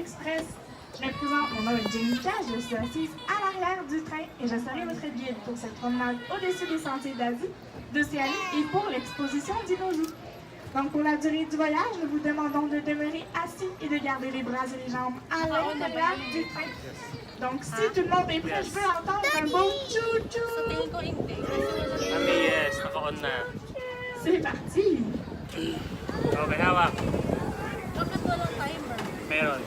Express. Je me présente, mon nom est Jenica, je suis assise à l'arrière du train et je serai votre guide pour cette promenade au-dessus des sentiers d'Asie, d'Océanie et pour l'exposition dinosaures. Donc pour la durée du voyage, nous vous demandons de demeurer assis et de garder les bras et les jambes à l'intérieur du train. Donc si tout le monde est prêt, je peux entendre un beau tchou-tchou! Mami, yes. Naka-on na. C'est parti! Okay, hawak. Bakit walang timer? Meron.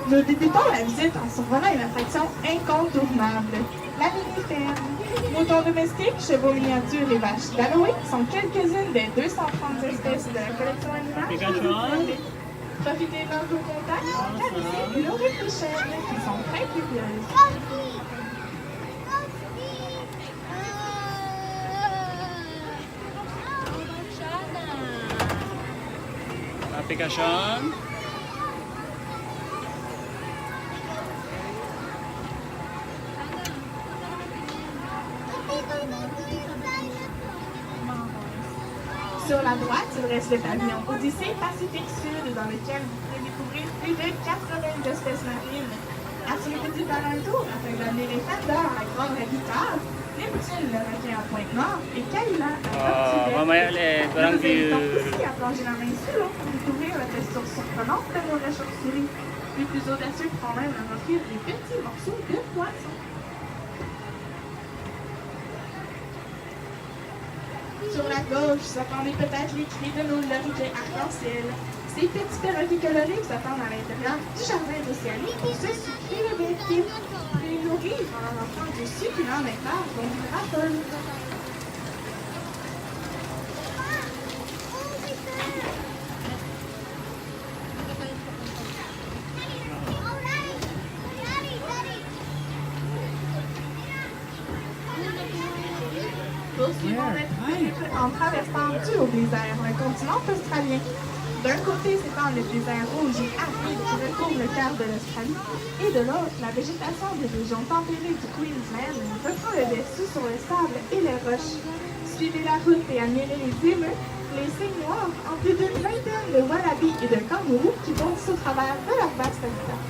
Nous débutons la visite en survolant une attraction incontournable, la mini-ferme. Moutons domestiques, chevaux miniatures et vaches d'Aloé sont quelques-unes des 230 espèces de la collection animale. Pikachu. Profitez d'un beau contact, caressez nos réfléchères qui sont très curieuses. Application. Sur la droite, il reste le pavillon Odyssée Pacifique Sud, dans lequel vous pourrez découvrir plus de 80 espèces marines. Assurez-vous par un tour afin d'amener les fendeurs à Grande Habitat, Neptune, le requin à Pointe-Noire et Kalila à Mamaya ulit. Walang Nous vous invitons view. aussi à plonger la main sous l'eau pour découvrir la texture surprenante de nos chauves-souris. Les plus audacieux pourront même leur offrir des petits morceaux de poisson. Sur la gauche, vous attendez peut-être les cris de nos loriquets arc-en-ciel. Ces petits perroquets colorés vous attendent à l'intérieur du jardin d'Océanie pour se sucrer le bec. Les nourrir en leur offrant du succulent nectar dont ils raffolent. Poursuivons notre route en traversant du haut désert, un continent australien. D'un côté s'étend le désert rouge et aride qui recouvre le cœur de l'Australie, et de l'autre, la végétation des régions tempérées du Queensland reprend le dessus sur le sable et les roches. Suivez la route et admirez les émeutes, les cygnes noirs, en plus d'une vingtaine de wallabies et de kangourous qui bondissent au travers de leur vaste habitat.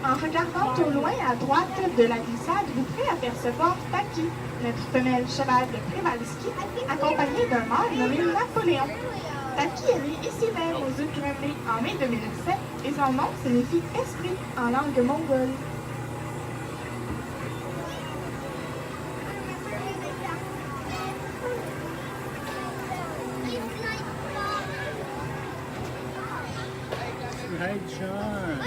En regardant au loin à droite de la glissade, vous pourrez apercevoir Taki, notre femelle cheval de Przewalski, accompagnée d'un mâle nommé Napoléon. Taki est né ici même aux îles Kremlin en mai 2007 et son nom signifie esprit en langue mongole. Hi, John.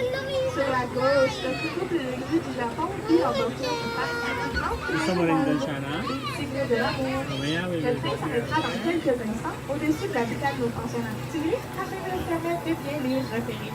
Sur la gauche, le couple de grue du Japon vit en bordure du parc intégrant Gusto mo rin doon siya na? Tigre de l'amour. Mamaya, we Le will train go s'arrêtera dans here. quelques instants au-dessus de l'habitat de nos pensionnaires tigres afin de nous permettre de bien les repérer.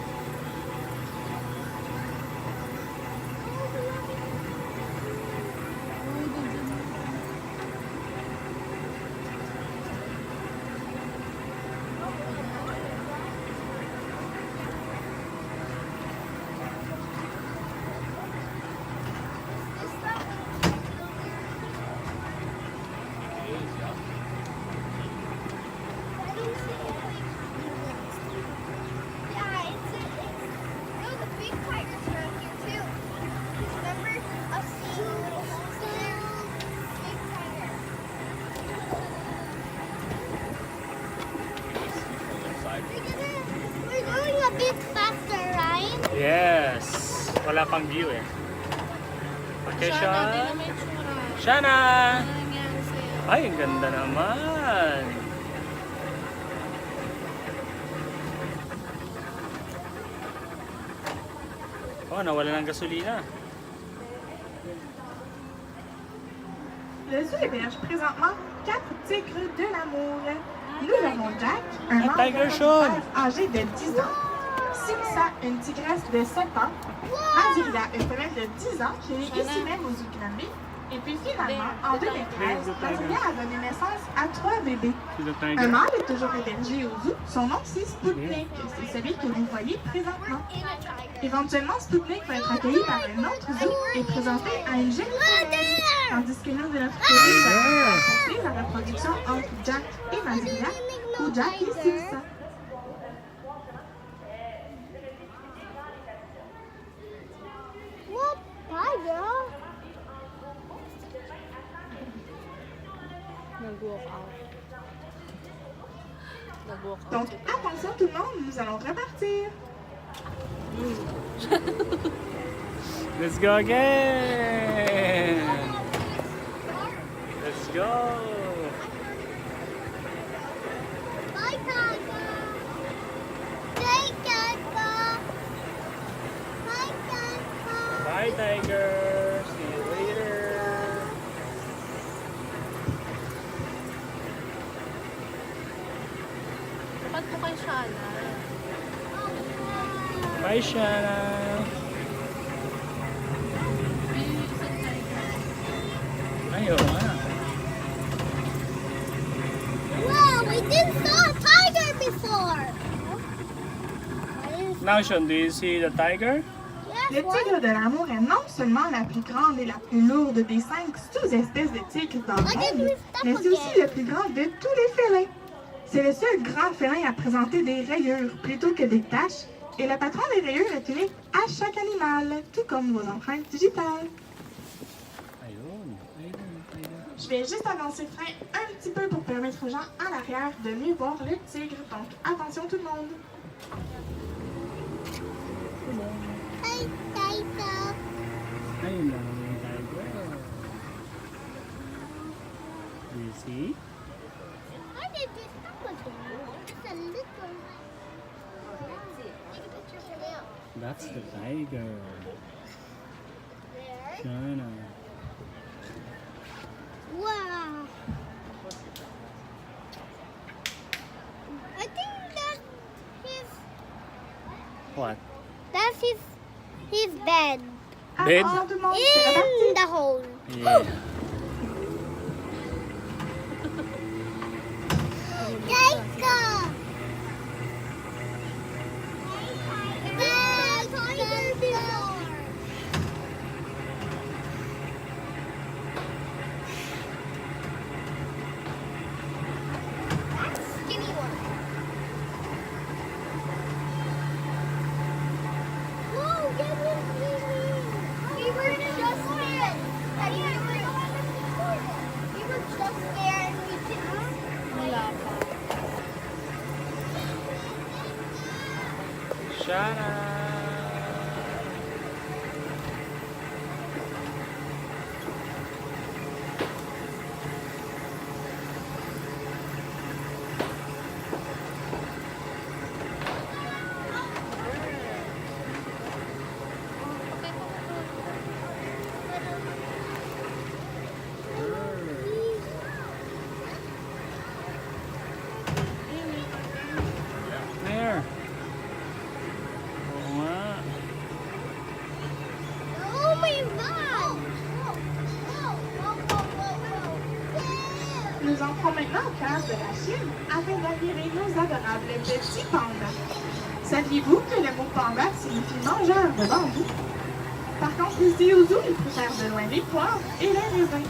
We're going a bit faster, right? Yes. Wala pang view eh. Okay, Shana, Sean. di na may tsura. Shana! Ano nangyari sa'yo? Ay, ang ganda naman. Oh, nawala ng gasolina. Le zoo héberge présentement 4 tigres de l'amour. Nous avons Jack, un membre Tiger Sean. âgé de 10 ans. Simsa, une tigresse de 7 ans. Madirida, une femelle de 10 ans qui est née ici même aux Zouklanbé. Et puis finalement, en 2013, Madirida a donné naissance à 3 bébés. She's a Un tiger. mâle est toujours hébergé au zoo. Son nom, c'est Spoutnik. C'est celui que vous voyez présentement. Éventuellement, Spoutnik va être accueilli par un autre zoo et présenté à une jeune femelle. Tandis que nous, de notre côté, nous allons poursuivre la reproduction entre Jack et Madirida, ou Jack et Simsa. What tiger? Nag-walk out. Nag-walk out. Donc, attention tout le monde, nous allons repartir. Let's go again. Let's go. Bye, tiger. Bye, tiger. Bye, tiger. Bye, tiger. See you later. Dapat po kay Shana. Bye, Shana. Ayaw nga. Wow, we didn't saw a tiger before. Now, Sean, do you see the tiger? Le tigre de l'amour est non seulement la plus grande et la plus lourde des 5 sous-espèces de tigres dans le monde, mais c'est aussi le plus grand de tous les félins. C'est le seul grand félin à présenter des rayures plutôt que des taches, et le patron des rayures est unique à chaque animal, tout comme vos empreintes digitales. Ayun. Je vais juste avancer le frein un petit peu pour permettre aux gens à l'arrière de mieux voir le tigre, donc attention tout le monde. Hi, tiger. Ayun lang yung tiger. Do you see? Why did you stop again? It's a little. Take a picture for now. That's the tiger. There. Shana. Wow. I think that What? that's his bed Bed? Attention tout le monde, c'est reparti. in the hole. Yeah. Tiger. Tiger before. Skinny one. Whoa, get him, we were just scared. We were just scared and we didn't. Wala pa. Shana. There. Oo nga. Oh my God! Nous entrons maintenant au cœur de la Chine afin d'admirer nos adorables petits pandas. Saviez-vous que le mot panda signifie mangeur de bambou? Par contre, ici au zoo, ils préfèrent de loin les poires et les raisins.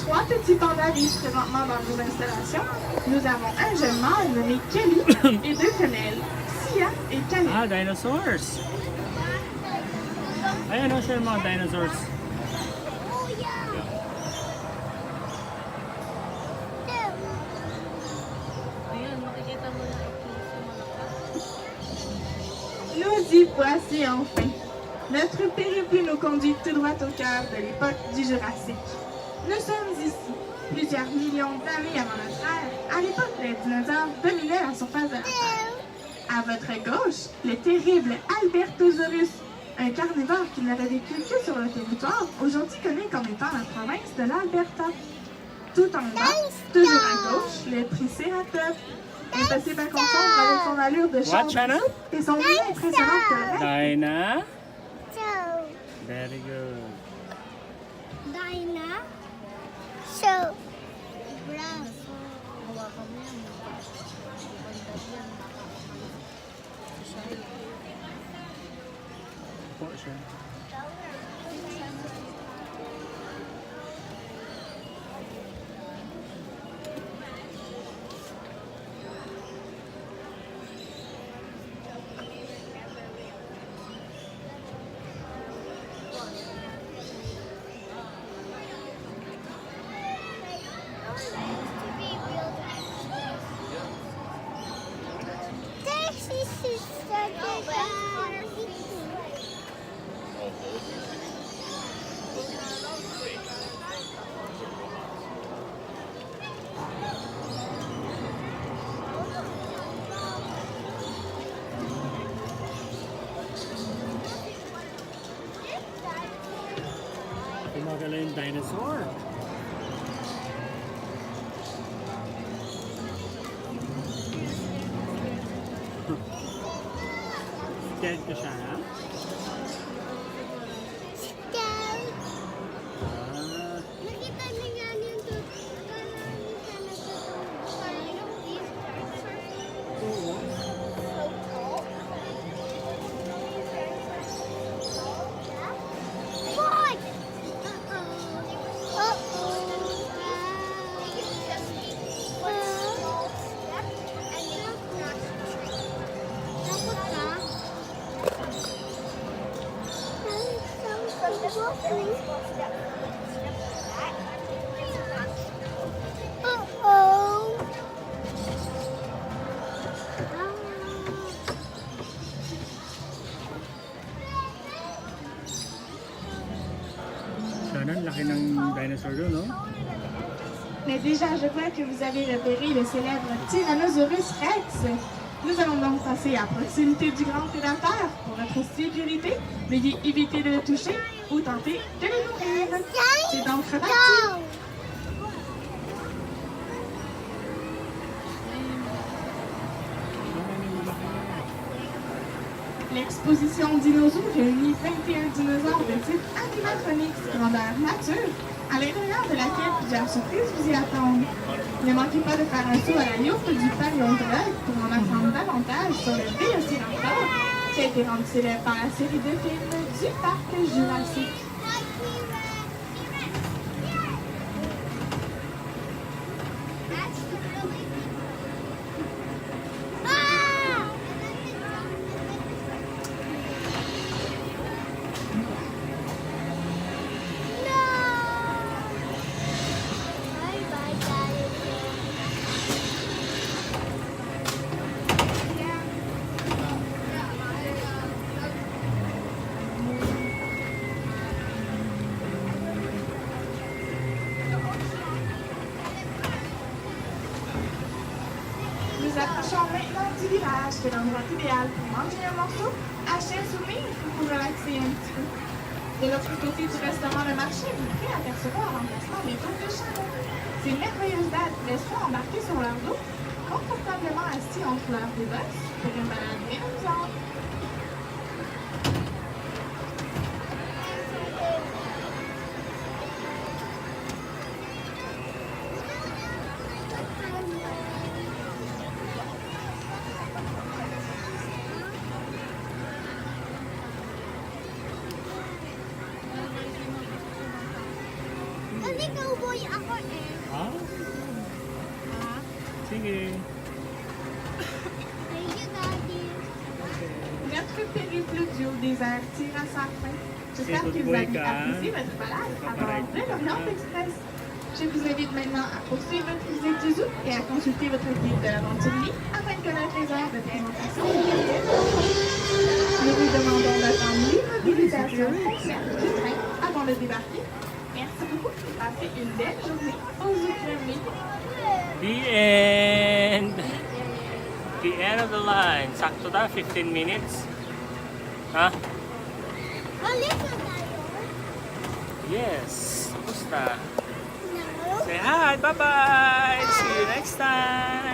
3 petits pandas vivent présentement dans nos installations. Nous avons un jeune mâle nommé Kelly et 2 femelles, Sia et Khaled. Ah, dinosaurs. Ayan o siya yung mga dinosaurs. Oh yeah! Them. Ayun, makikita mo na ito sa mga Nous y voici enfin. Notre périple nous conduit tout droit au cœur de l'époque du Jurassique. Nous sommes ici, plusieurs millions d'années avant notre ère, à l'époque où les dinosaures dominaient la surface de la Terre. À votre gauche, le terrible Albertosaurus, un carnivore qui n'aurait vécu que sur le territoire, aujourd'hui connu comme étant la province de l'Alberta. Tout en bas, toujours à gauche, le Triceratops est assez bien confondre avec son allure de What, Shanna? chambre et son nez impressionnant de Dinah. So, Very good. Dinah. So, bravo. Hawakan mo yan. Bandad yan. Sasaya. Po siya. Magaling dinosaur. Scared ka siya, ha? Ah, Nakita niya nga yung oo. Uh-oh. Sana, laki ng dinosaur doon, no? Mais déjà, je crois que vous avez repéré le célèbre Tyrannosaurus Rex. Nous allons donc passer à proximité du grand prédateur. Pour votre sécurité, veuillez éviter de le toucher ou tenter de le nourrir. C'est donc reparti. Go! L'exposition Dinosaur réunit 21 dinosaures de type animatronics grandeur nature, à l'intérieur de laquelle plusieurs surprises vous y attendent. Ne manquez pas de faire un saut à la yourte du paléontologue pour en apprendre davantage sur le Vélociraptor, qui a été rendu célèbre par la série de films du parc Jurassique. Nous approchons maintenant du village, qui est l'endroit idéal pour manger un morceau, acheter un souvenir ou pour relaxer un petit peu. De l'autre côté du restaurant Le Marché, vous pouvez apercevoir l'emplacement des tours de chameau. Ces merveilleuses dates resteront embarquées sur leur dos, confortablement assis entre leurs deux bosses pour une balade bien amusante. Hindi cowboy ako eh. Ah? Sige. Thank you, Daddy. Notre périple du haut désert tire à sa fin. J'espère que vous avez apprécié votre balade à bord de l'Orient Express. Je vous invite maintenant à poursuivre votre visite du zoo et à consulter votre guide de l'aventurier afin de connaître les heures de présentation du matériel. Nous vous demandons d'attendre l'immobilisation foncière du train avant de débarquer. Merci beaucoup et passez une belle journée aux Ukrainiens. The end! The end of the line. Sakto na, 15 minutes. Ha? Alis na tayo. Yes. Gusta. No. Say hi. Bye-bye. See you next time.